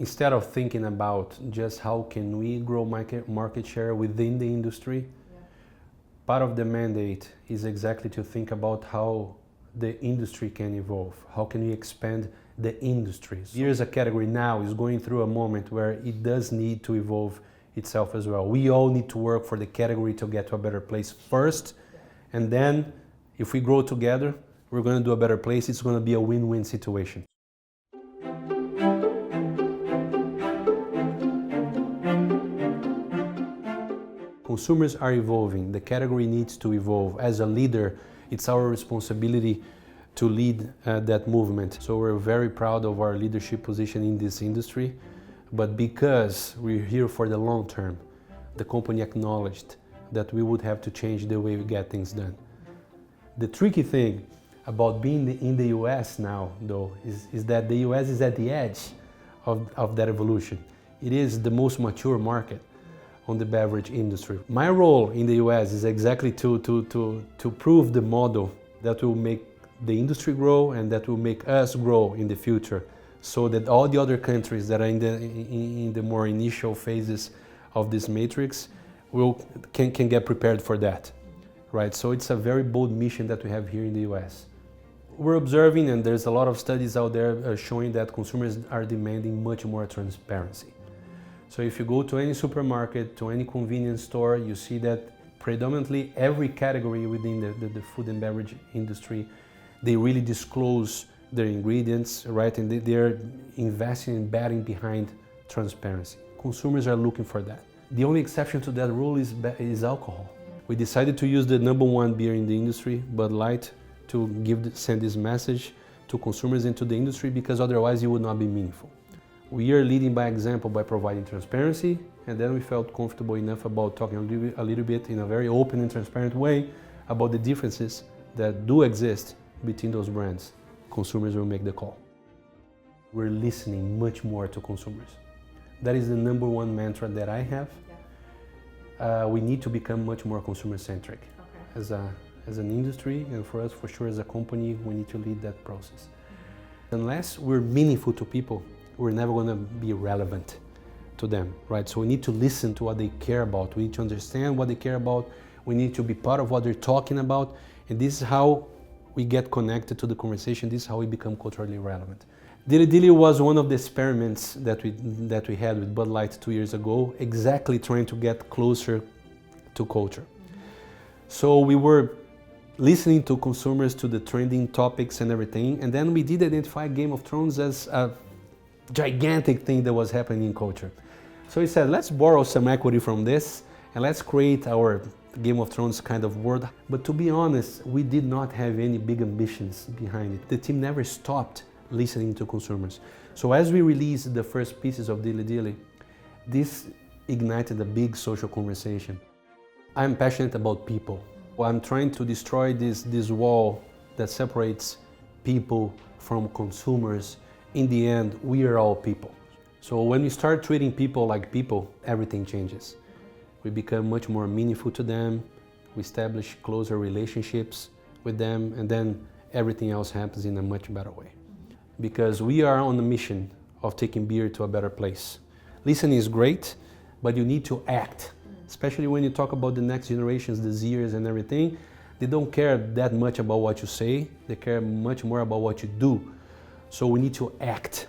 instead of thinking about just how can we grow market share within the industry, part of the mandate is exactly to think about how the industry can evolve. How can we expand the industries? Beer as a category now is going through a moment where it does need to evolve itself as well. We all need to work for the category to get to a better place first, and then if we grow together, we're going to do a better place. It's going to be a win-win situation. Consumers are evolving. The category needs to evolve. As a leader, it's our responsibility to lead that movement. So we're very proud of our leadership position in this industry. But because we're here for the long term, the company acknowledged that we would have to change the way we get things done. The tricky thing about being in the US now, though, is that the US is at the edge of that evolution. It is the most mature market on the beverage industry. My role in the US is exactly to prove the model that will make the industry grow and that will make us grow in the future, so that all the other countries that are in the more initial phases of this matrix can get prepared for that, right? So it's a very bold mission that we have here in the US. We're observing, and there's a lot of studies out there showing that consumers are demanding much more transparency. So if you go to any supermarket, to any convenience store, you see that predominantly every category within the food and beverage industry, they really disclose their ingredients, right? And they're investing and betting behind transparency. Consumers are looking for that. The only exception to that rule is alcohol. We decided to use the #1 beer in the industry, Bud Light, to send this message to consumers and to the industry, because otherwise it would not be meaningful. We are leading by example by providing transparency, and then we felt comfortable enough about talking a little bit in a very open and transparent way about the differences that do exist between those brands. Consumers will make the call. We're listening much more to consumers. That is the #1 mantra that I have. We need to become much more consumer-centric as an industry, and for us, for sure, as a company, we need to lead that process. Unless we're meaningful to people, we're never going to be relevant to them, right? So we need to listen to what they care about. We need to understand what they care about. We need to be part of what they're talking about. And this is how we get connected to the conversation. This is how we become culturally relevant. Dilly Dilly was one of the experiments that we had with Bud Light 2 years ago, exactly trying to get closer to culture. So we were listening to consumers, to the trending topics and everything, and then we did identify Game of Thrones as a gigantic thing that was happening in culture. So we said, let's borrow some equity from this and let's create our Game of Thrones kind of world. But to be honest, we did not have any big ambitions behind it. The team never stopped listening to consumers. So as we released the first pieces of Dilly Dilly, this ignited a big social conversation. I'm passionate about people. I'm trying to destroy this wall that separates people from consumers. In the end, we are all people. So when we start treating people like people, everything changes. We become much more meaningful to them, we establish closer relationships with them, and then everything else happens in a much better way. Because we are on a mission of taking beer to a better place. Listening is great, but you need to act. Especially when you talk about the next generations, the Zers and everything, they don't care that much about what you say, they care much more about what you do. So we need to act.